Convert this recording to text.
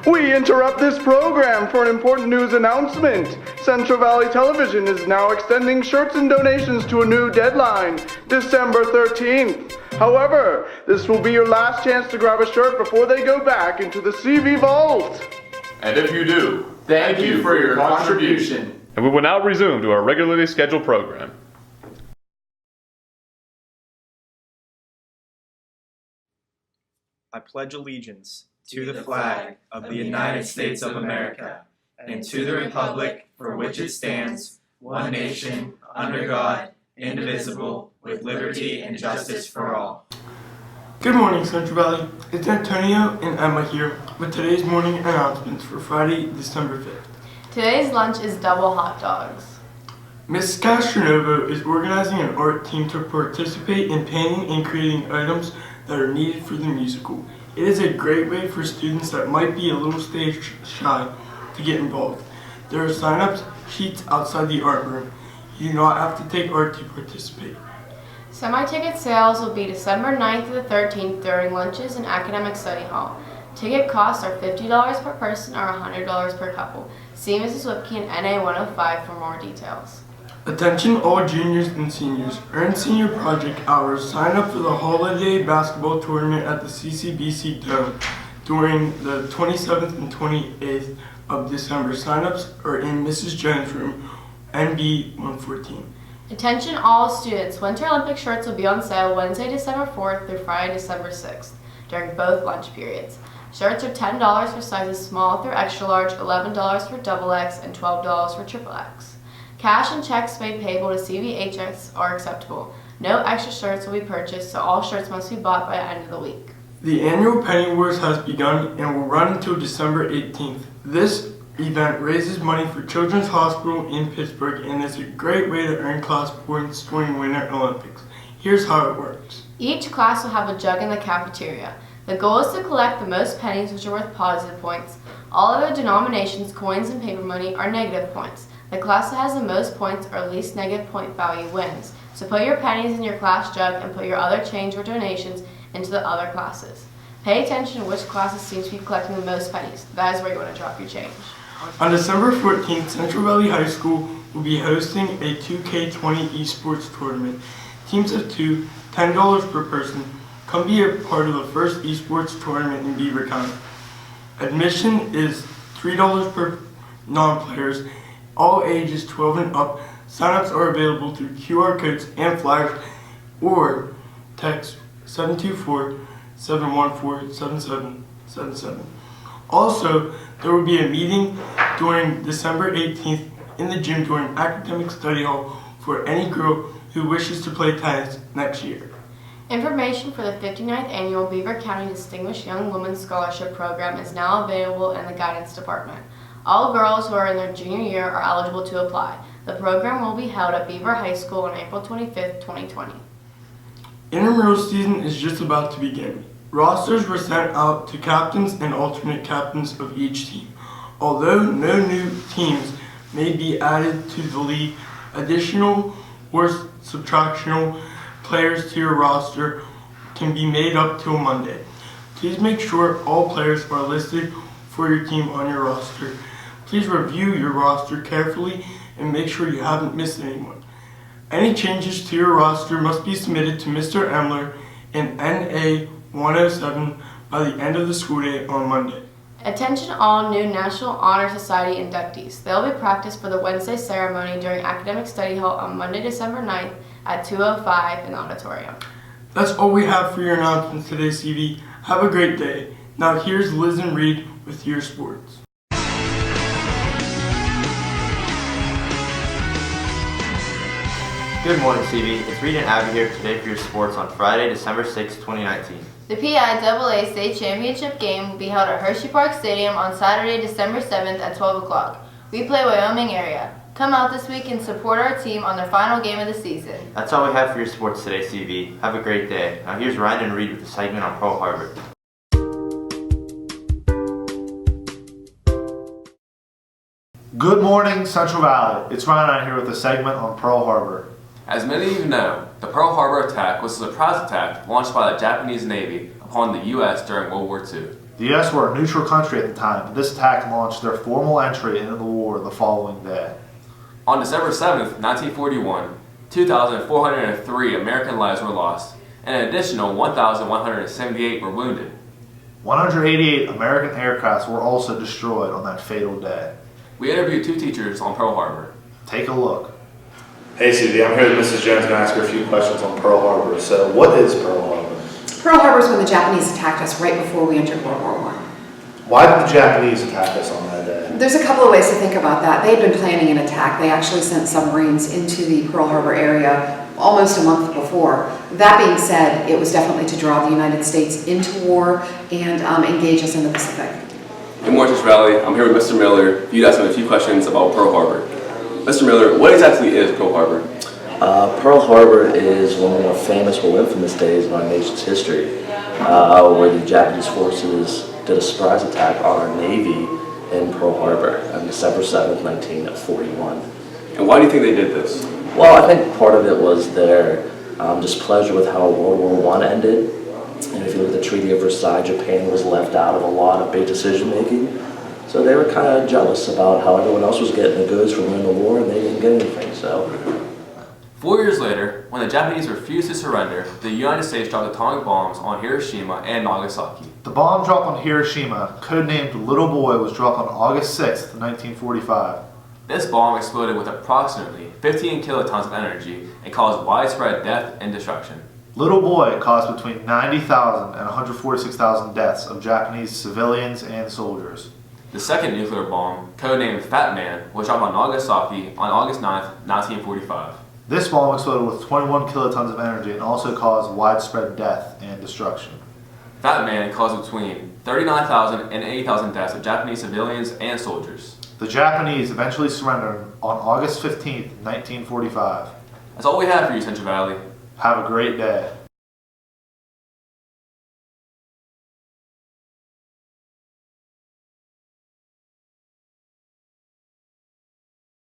We interrupt this program for an important news announcement. Central Valley Television is now extending shirts and donations to a new deadline, December 13th. However, this will be your last chance to grab a shirt before they go back into the CV vault. And if you do, thank you for your contribution. And we will now resume to our regularly scheduled program. I pledge allegiance to the flag of the United States of America and to the republic for which it stands, one nation, under God, indivisible, with liberty and justice for all. Good morning, Central Valley. It's Antonio and Emma here with today's morning announcements for Friday, December 5th. Today's lunch is double hot dogs. Ms. Castronovo is organizing an art team to participate in painting and creating items that are needed for the musical. It is a great way for students that might be a little stage shy to get involved. There are sign-up sheets outside the art room. You do not have to take art to participate. Semi-ticket sales will be December 9th to the 13th during lunches in Academic Study Hall. Ticket costs are $50 per person or $100 per couple. See Mrs. Whipke in NA 105 for more details. Attention all juniors and seniors. Earn senior project hours. Sign up for the holiday basketball tournament at the CCBC Dome during the 27th and 28th of December. Sign-ups are in Mrs. Jones' room, NB 114. Attention all students. Winter Olympic shirts will be on sale Wednesday, December 4th through Friday, December 6th during both lunch periods. Shirts are $10 for sizes small through extra large, $11 for double X, and $12 for triple X. Cash and checks made payable to CVHS are acceptable. No extra shirts will be purchased, so all shirts must be bought by the end of the week. The annual Penny Wars has begun and will run until December 18th. This event raises money for Children's Hospital in Pittsburgh and is a great way to earn class points during Winter Olympics. Here's how it works. Each class will have a jug in the cafeteria. The goal is to collect the most pennies, which are worth positive points. All other denominations, coins, and paper money are negative points. The class that has the most points or least negative point value wins. So put your pennies in your class jug and put your other change or donations into the other classes. Pay attention to which classes seem to be collecting the most pennies. That is where you want to drop your change. On December 14th, Central Valley High School will be hosting a 2K20 esports tournament. Teams of two, $10 per person. Come be a part of the first esports tournament in Beaver County. Admission is $3 per non-players. All ages 12 and up. Sign-ups are available through QR codes and flyers or text 724-714-7777. Also, there will be a meeting during December 18th in the gym during Academic Study Hall for any girl who wishes to play tennis next year. Information for the 59th Annual Beaver County Distinguished Young Women's Scholarship Program is now available in the Guidance Department. All girls who are in their junior year are eligible to apply. The program will be held at Beaver High School on April 25th, 2020. Intramural season is just about to begin. Rosters were sent out to captains and alternate captains of each team. Although no new teams may be added to the league, additional or subtractional players to your roster can be made up till Monday. Please make sure all players are listed for your team on your roster. Please review your roster carefully and make sure you haven't missed anyone. Any changes to your roster must be submitted to Mr. Emler in NA 107 by the end of the school day on Monday. Attention all new National Honor Society inductees. They will be practiced for the Wednesday ceremony during Academic Study Hall on Monday, December 9th at 2:05 in the auditorium. That's all we have for your announcements today, CV. Have a great day. Now here's Liz and Reed with your sports. Good morning, CV. It's Reed and Abby here today for your sports on Friday, December 6, 2019. The PIAA State Championship game will be held at Hershey Park Stadium on Saturday, December 7th at 12 o'clock. We play Wyoming area. Come out this week and support our team on their final game of the season. That's all we have for your sports today, CV. Have a great day. Now here's Ryan and Reed with the segment on Pearl Harbor. Good morning, Central Valley. It's Ryan out here with a segment on Pearl Harbor. As many of you know, the Pearl Harbor attack was a surprise attack launched by the Japanese Navy upon the U.S. during World War II. The U.S. were a neutral country at the time, but this attack launched their formal entry into the war the following day. On December 7th, 1941, 2,403 American lives were lost, and an additional 1,178 were wounded. 188 American aircrafts were also destroyed on that fatal day. We interviewed 2 teachers on Pearl Harbor. Take a look. Hey Susie, I'm here with Mrs. Jones and ask her a few questions on Pearl Harbor. So what is Pearl Harbor? Pearl Harbor is when the Japanese attacked us right before we entered World War I. Why did the Japanese attack us on that day? There's a couple of ways to think about that. They had been planning an attack. They actually sent submarines into the Pearl Harbor area almost a month before. That being said, it was definitely to draw the United States into war and engage us in the Pacific. Good morning, Central Valley. I'm here with Mr. Miller. You'd ask him a few questions about Pearl Harbor. Mr. Miller, what exactly is Pearl Harbor? Pearl Harbor is one of the more famous, well, infamous days in our nation's history, where the Japanese forces did a surprise attack on our Navy in Pearl Harbor on December 7th, 1941. And why do you think they did this? Well, I think part of it was their displeasure with how World War I ended. And if you look at the Treaty of Versailles, Japan was left out of a lot of big decision making. So they were kind of jealous about how everyone else was getting the goods from winning the war and they didn't get anything. So 4 years later, when the Japanese refused to surrender, the United States dropped atomic bombs on Hiroshima and Nagasaki. The bomb dropped on Hiroshima, codenamed Little Boy, was dropped on August 6th, 1945. This bomb exploded with approximately 15 kilotons of energy and caused widespread death and destruction. Little Boy caused between 90,000 and 146,000 deaths of Japanese civilians and soldiers. The second nuclear bomb, codenamed Fat Man, was dropped on Nagasaki on August 9th, 1945. This bomb exploded with 21 kilotons of energy and also caused widespread death and destruction. Fat Man caused between 39,000 and 80,000 deaths of Japanese civilians and soldiers. The Japanese eventually surrendered on August 15th, 1945. That's all we have for you, Central Valley. Have a great day.